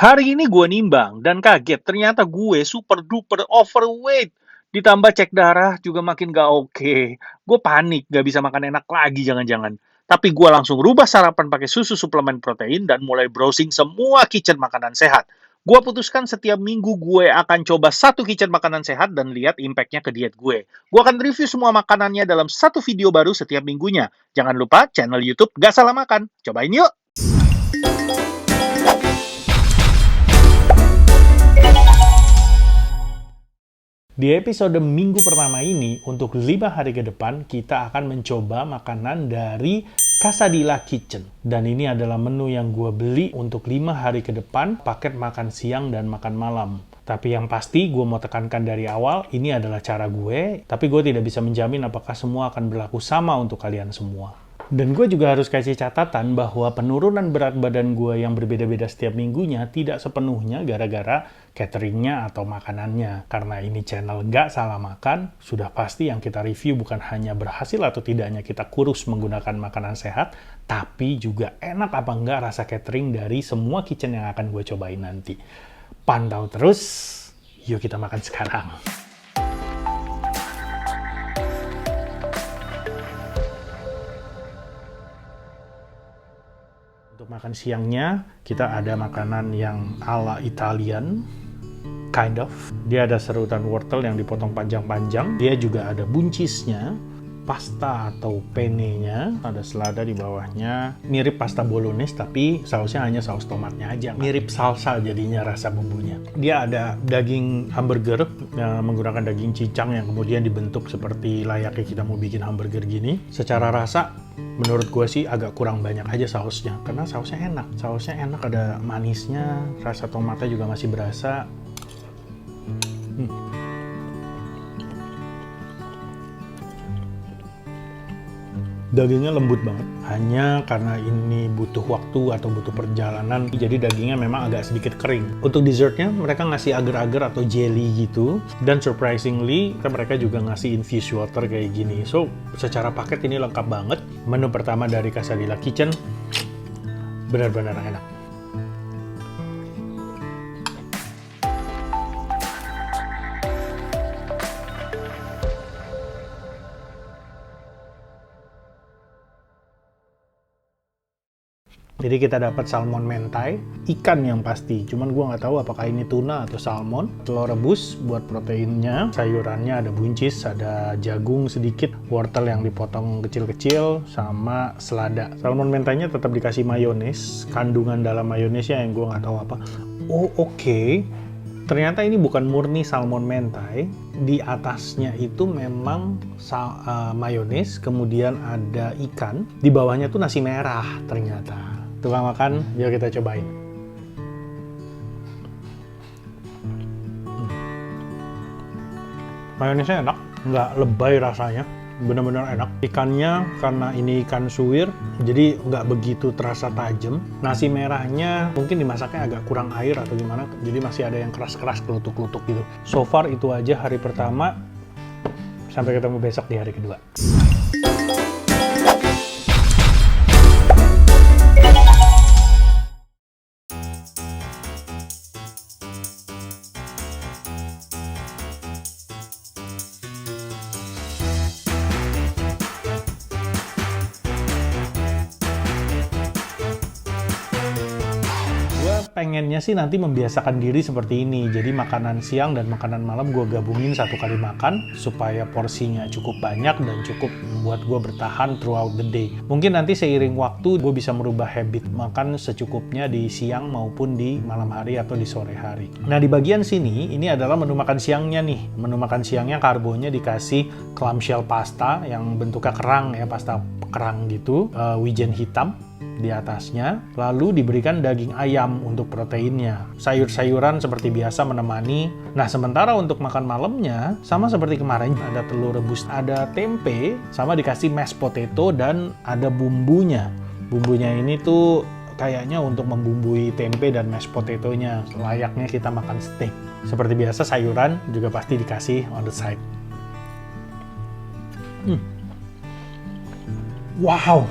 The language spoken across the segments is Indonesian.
Hari ini gue nimbang dan kaget, ternyata gue super duper overweight. Ditambah cek darah juga makin gak oke. Gue panik, gak bisa makan enak lagi jangan-jangan. Tapi gue langsung rubah sarapan pakai susu suplemen protein dan mulai browsing semua kitchen makanan sehat. Gue putuskan setiap minggu gue akan coba satu kitchen makanan sehat dan lihat impact-nya ke diet gue. Gue akan review semua makanannya dalam satu video baru setiap minggunya. Jangan lupa channel YouTube Gak Salah Makan. Cobain yuk! Di episode minggu pertama ini, untuk 5 hari ke depan, kita akan mencoba makanan dari Quesadilla Kitchen. Dan ini adalah menu yang gue beli untuk 5 hari ke depan, paket makan siang dan makan malam. Tapi yang pasti, gue mau tekankan dari awal, ini adalah cara gue, tapi gue tidak bisa menjamin apakah semua akan berlaku sama untuk kalian semua. Dan gue juga harus kasih catatan bahwa penurunan berat badan gue yang berbeda-beda setiap minggunya tidak sepenuhnya gara-gara cateringnya atau makanannya. Karena ini channel Gak Salah Makan, sudah pasti yang kita review bukan hanya berhasil atau tidaknya kita kurus menggunakan makanan sehat, tapi juga enak apa enggak rasa catering dari semua kitchen yang akan gue cobain nanti. Pantau terus, yuk kita makan sekarang. Untuk makan siangnya, kita ada makanan yang ala Italian, kind of. Dia ada serutan wortel yang dipotong panjang-panjang. Dia juga ada buncisnya, pasta atau penne-nya, ada selada di bawahnya. Mirip pasta bolognese, tapi sausnya hanya saus tomatnya aja. Mirip salsa jadinya rasa bumbunya. Dia ada daging hamburger yang menggunakan daging cincang yang kemudian dibentuk seperti layaknya kita mau bikin hamburger gini. Secara rasa, menurut gue sih agak kurang banyak aja sausnya, karena sausnya enak. Sausnya enak, ada manisnya, rasa tomatnya juga masih berasa. Dagingnya lembut banget, hanya karena ini butuh waktu atau butuh perjalanan, jadi dagingnya memang agak sedikit kering. Untuk dessertnya, mereka ngasih agar-agar atau jelly gitu, dan surprisingly, mereka juga ngasih infused water kayak gini. So, secara paket ini lengkap banget. Menu pertama dari Quesadilla Kitchen, benar-benar enak. Jadi kita dapat salmon mentai, ikan yang pasti. Cuman gue nggak tahu apakah ini tuna atau salmon. Telur rebus buat proteinnya, sayurannya ada buncis, ada jagung sedikit, wortel yang dipotong kecil-kecil, sama selada. Salmon mentainya tetap dikasih mayones, kandungan dalam mayonesnya yang gue nggak tahu apa. Oh oke. Ternyata ini bukan murni salmon mentai, di atasnya itu memang mayones, kemudian ada ikan, di bawahnya tuh nasi merah ternyata. Tukang makan, yuk kita cobain. Mayonesnya enak, nggak lebay rasanya, benar-benar enak. Ikannya karena ini ikan suwir, jadi nggak begitu terasa tajam. Nasi merahnya mungkin dimasaknya agak kurang air atau gimana, jadi masih ada yang keras-keras, kelutuk-kelutuk gitu. So far itu aja hari pertama, sampai ketemu besok di hari kedua. Pengennya sih nanti membiasakan diri seperti ini, jadi makanan siang dan makanan malam gue gabungin satu kali makan supaya porsinya cukup banyak dan cukup membuat gue bertahan throughout the day. Mungkin nanti seiring waktu gue bisa merubah habit makan secukupnya di siang maupun di malam hari atau di sore hari. Nah di bagian sini ini adalah menu makan siangnya nih. Menu makan siangnya karbonya dikasih clamshell pasta yang bentuknya kerang ya, pasta kerang gitu, wijen hitam di atasnya, lalu diberikan daging ayam untuk proteinnya. Sayur-sayuran seperti biasa menemani. Nah, sementara untuk makan malamnya, sama seperti kemarin, ada telur rebus, ada tempe, sama dikasih mashed potato, dan ada bumbunya. Bumbunya ini tuh kayaknya untuk membumbui tempe dan mashed potato-nya, layaknya kita makan steak. Seperti biasa, sayuran juga pasti dikasih on the side. Wow!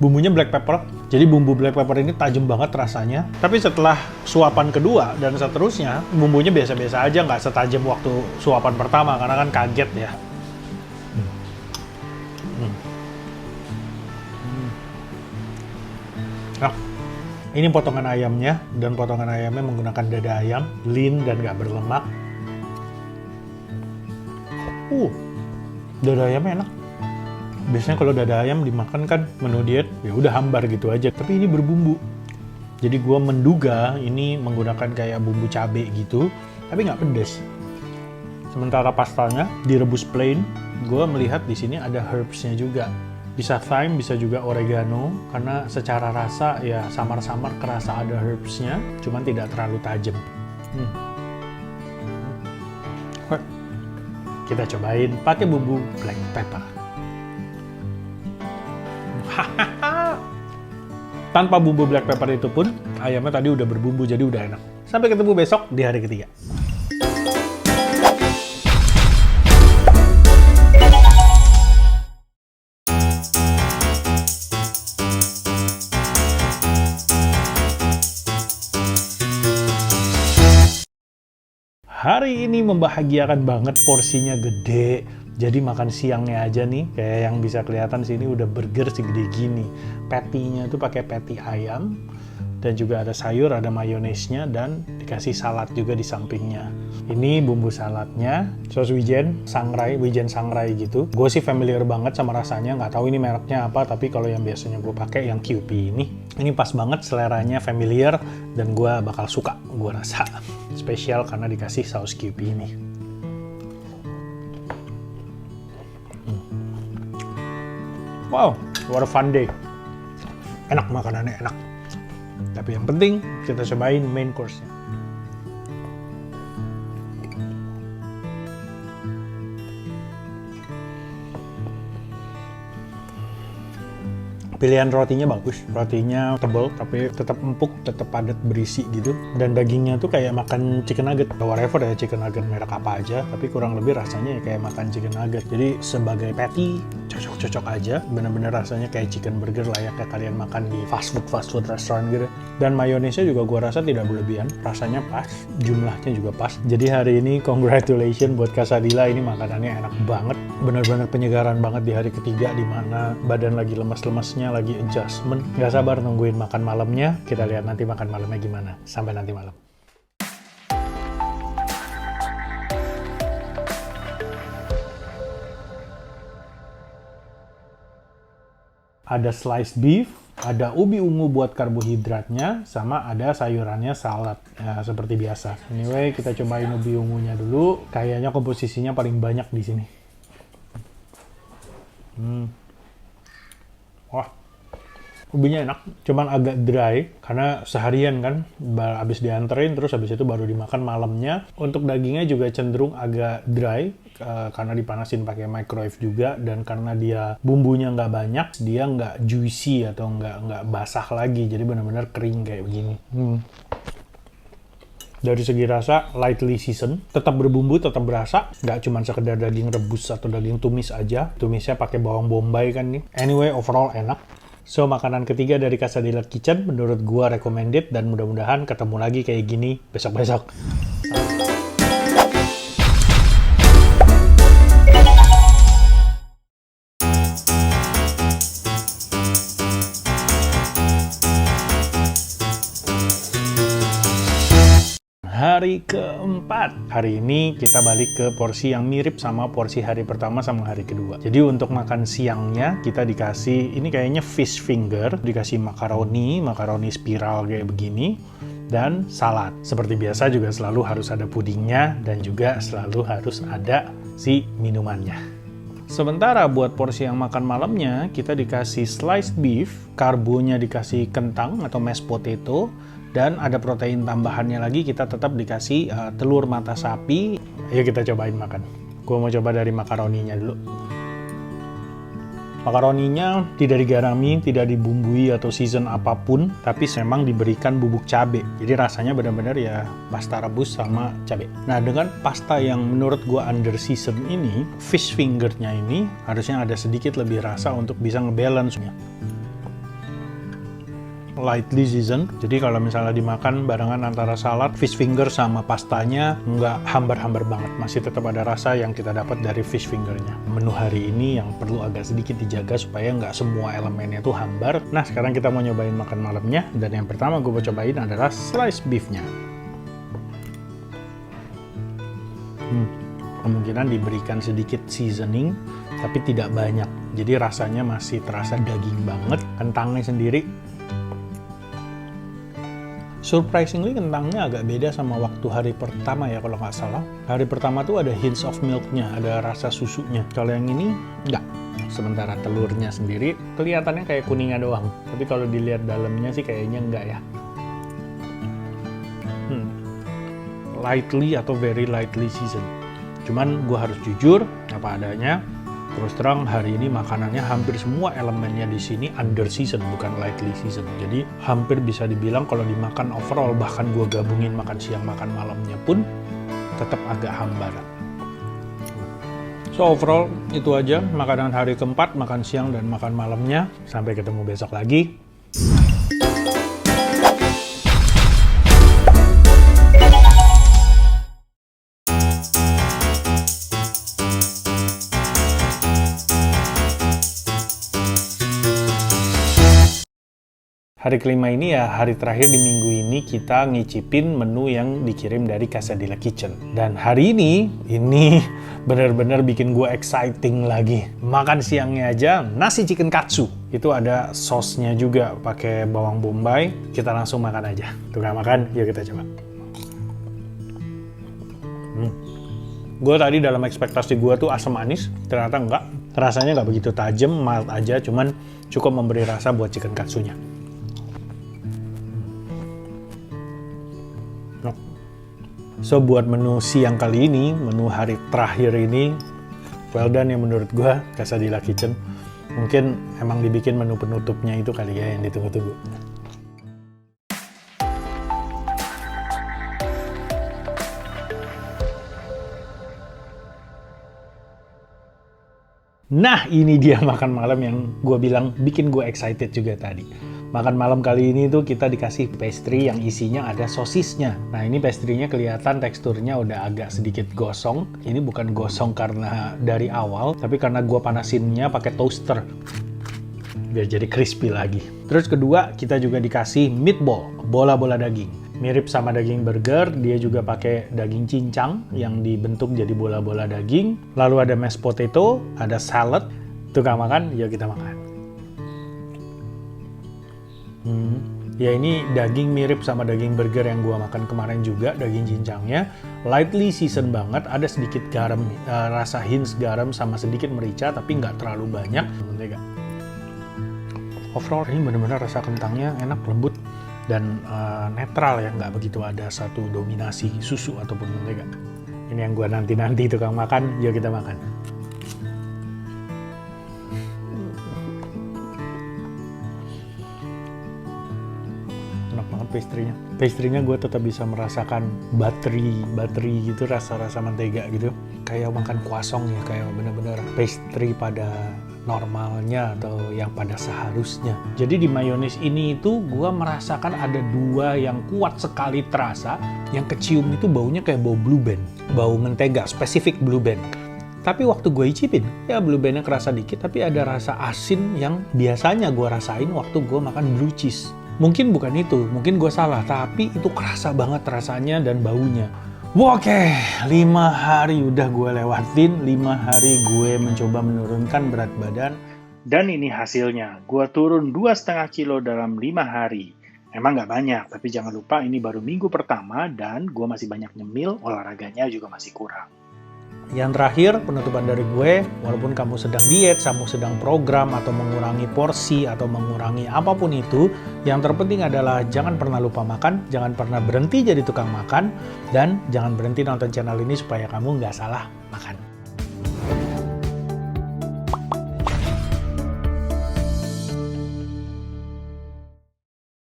Bumbunya black pepper, Jadi bumbu black pepper ini tajam banget rasanya. Tapi setelah suapan kedua dan seterusnya, bumbunya biasa-biasa aja, nggak setajam waktu suapan pertama, karena kan kaget ya. Nah, ini potongan ayamnya, dan potongan ayamnya menggunakan dada ayam, lean dan nggak berlemak. Dada ayamnya enak. Biasanya kalau dada ayam dimakan kan menu diet, ya udah hambar gitu aja. Tapi ini berbumbu. Jadi gue menduga ini menggunakan kayak bumbu cabai gitu, tapi nggak pedes. Sementara pastanya direbus plain, gue melihat di sini ada herbs-nya juga. Bisa thyme, bisa juga oregano, karena secara rasa ya samar-samar kerasa ada herbs-nya, cuman tidak terlalu tajam. Kita cobain pakai bumbu black pepper. Tanpa bumbu black pepper itu pun, ayamnya tadi udah berbumbu, jadi udah enak. Sampai ketemu besok di hari ketiga. Hari ini membahagiakan banget, porsinya gede. Jadi makan siangnya aja nih, kayak yang bisa kelihatan sini udah burger segede gini. Patty-nya tuh pakai patty ayam, dan juga ada sayur, ada mayonesnya, dan dikasih salad juga di sampingnya. Ini bumbu saladnya, saus wijen sangrai gitu. Gue sih familiar banget sama rasanya, nggak tahu ini mereknya apa, tapi kalau yang biasanya gue pakai yang Kewpie ini pas banget, seleranya familiar, dan gue bakal suka, gue rasa. Spesial karena dikasih saus Kewpie ini. Wow, what a fun day. Enak makanannya, enak. Tapi yang penting, kita cobain main course-nya. Pilihan rotinya bagus, rotinya tebal tapi tetap empuk, tetap padat, berisi gitu. Dan dagingnya tuh kayak makan chicken nugget, whatever ya, chicken nugget merek apa aja, tapi kurang lebih rasanya ya kayak makan chicken nugget. Jadi sebagai patty, cocok-cocok aja, bener-bener rasanya kayak chicken burger layaknya kalian makan di fast food restaurant gitu. Dan mayonesnya juga gua rasa tidak berlebihan, rasanya pas, jumlahnya juga pas. Jadi hari ini congratulations buat Quesadilla, ini makanannya enak banget, bener-bener penyegaran banget di hari ketiga, dimana badan lagi lemas-lemesnya, lagi adjustment. Gak sabar nungguin makan malamnya. Kita lihat nanti makan malamnya gimana. Sampai nanti malam. Ada sliced beef, ada ubi ungu buat karbohidratnya, sama ada sayurannya salad. Ya, seperti biasa. Anyway, kita cobain ubi ungunya dulu. Kayaknya komposisinya paling banyak di sini. Wah, ubinya enak, cuman agak dry karena seharian kan habis dianterin, terus habis itu baru dimakan malamnya. Untuk dagingnya juga cenderung agak dry karena dipanasin pakai microwave juga, dan karena dia bumbunya nggak banyak, dia nggak juicy atau nggak basah lagi, jadi benar-benar kering kayak begini. Dari segi rasa, lightly seasoned, tetap berbumbu, tetap berasa, nggak cuma sekedar daging rebus atau daging tumis aja. Tumisnya pakai bawang bombay kan nih. Anyway, overall enak. So, makanan ketiga dari Quesadilla Kitchen menurut gua recommended, dan mudah-mudahan ketemu lagi kayak gini besok-besok. Hari keempat. Hari ini kita balik ke porsi yang mirip sama porsi hari pertama sama hari kedua. Jadi untuk makan siangnya kita dikasih, ini kayaknya fish finger, dikasih makaroni spiral kayak begini, dan salad. Seperti biasa juga selalu harus ada pudingnya, dan juga selalu harus ada si minumannya. Sementara buat porsi yang makan malamnya, kita dikasih sliced beef, karbonya dikasih kentang atau mashed potato, dan ada protein tambahannya lagi, kita tetap dikasih telur mata sapi. Ayo kita cobain makan. Gue mau coba dari makaroninya dulu. Makaroninya tidak digarami, tidak dibumbui atau season apapun, tapi memang diberikan bubuk cabai. Jadi rasanya benar-benar ya pasta rebus sama cabai. Nah, dengan pasta yang menurut gue under season ini, fish fingernya ini harusnya ada sedikit lebih rasa untuk bisa ngebalance-nya. lightly seasoned. Jadi kalau misalnya dimakan barengan antara salad, fish finger sama pastanya, nggak hambar-hambar banget. Masih tetap ada rasa yang kita dapat dari fish fingernya. Menu hari ini yang perlu agak sedikit dijaga supaya nggak semua elemennya tuh hambar. Nah, sekarang kita mau nyobain makan malamnya. Dan yang pertama gue mau cobain adalah slice beefnya. Kemungkinan diberikan sedikit seasoning, tapi tidak banyak. Jadi rasanya masih terasa daging banget. Kentangnya sendiri, surprisingly kentangnya agak beda sama waktu hari pertama ya kalau nggak salah. Hari pertama tuh ada hints of milknya, ada rasa susunya. Kalau yang ini nggak. Sementara telurnya sendiri kelihatannya kayak kuningnya doang. Tapi kalau dilihat dalamnya sih kayaknya enggak ya. Lightly atau very lightly seasoned. Cuman gue harus jujur apa adanya. Terus terang hari ini makanannya hampir semua elemennya di sini under season, bukan lightly season. Jadi hampir bisa dibilang kalau dimakan overall, bahkan gue gabungin makan siang makan malamnya pun tetap agak hambar. So overall itu aja makanan hari keempat, makan siang dan makan malamnya. Sampai ketemu besok lagi. Hari kelima ini ya hari terakhir di minggu ini kita ngicipin menu yang dikirim dari Casa di la Kitchen. Dan hari ini bener-bener bikin gue exciting lagi. Makan siangnya aja nasi chicken katsu. Itu ada sosnya juga pakai bawang bombay. Kita langsung makan aja. Tukang makan, yuk kita coba. Gue tadi dalam ekspektasi gue tuh asam manis, ternyata enggak. Rasanya nggak begitu tajam, mild aja, cuman cukup memberi rasa buat chicken katsunya. So buat menu siang kali ini, menu hari terakhir ini, well done ya menurut gue, Casa di la Kitchen. Mungkin emang dibikin menu penutupnya itu kali ya yang ditunggu-tunggu. Nah, ini dia makan malam yang gue bilang bikin gue excited juga tadi. Makan malam kali ini tuh kita dikasih pastry yang isinya ada sosisnya. Nah, ini pastry-nya kelihatan teksturnya udah agak sedikit gosong. Ini bukan gosong karena dari awal, tapi karena gue panasinnya pakai toaster. Biar jadi crispy lagi. Terus kedua, kita juga dikasih meatball, bola-bola daging. Mirip sama daging burger, dia juga pakai daging cincang yang dibentuk jadi bola-bola daging. Lalu ada mashed potato, ada salad. Tukang makan, yuk kita makan. Ya ini daging mirip sama daging burger yang gua makan kemarin juga, daging cincangnya. Lightly seasoned banget, ada sedikit garam, rasa hints garam sama sedikit merica, tapi nggak terlalu banyak. Mentega. Overall ini benar-benar rasa kentangnya enak, lembut, dan netral ya, nggak begitu ada satu dominasi susu ataupun mentega. Ini yang gua nanti-nanti tukang makan, yuk kita makan. Pastry-nya gue tetap bisa merasakan buttery gitu, rasa-rasa mentega gitu. Kayak makan croissant ya, kayak bener-bener pastry pada normalnya atau yang pada seharusnya. Jadi di mayones ini itu gue merasakan ada dua yang kuat sekali terasa. Yang kecium itu baunya kayak bau blue band, bau mentega, spesifik blue band. Tapi waktu gue icipin, ya blue bandnya kerasa dikit, tapi ada rasa asin yang biasanya gue rasain waktu gue makan blue cheese. Mungkin bukan itu, mungkin gue salah, tapi itu kerasa banget rasanya dan baunya. Oke, 5 hari udah gue lewatin, 5 hari gue mencoba menurunkan berat badan. Dan ini hasilnya, gue turun 2,5 kilo dalam 5 hari. Emang nggak banyak, tapi jangan lupa ini baru minggu pertama dan gue masih banyak nyemil, olahraganya juga masih kurang. Yang terakhir, penutupan dari gue, walaupun kamu sedang diet, kamu sedang program, atau mengurangi porsi, atau mengurangi apapun itu, yang terpenting adalah jangan pernah lupa makan, jangan pernah berhenti jadi tukang makan, dan jangan berhenti nonton channel ini supaya kamu nggak salah makan.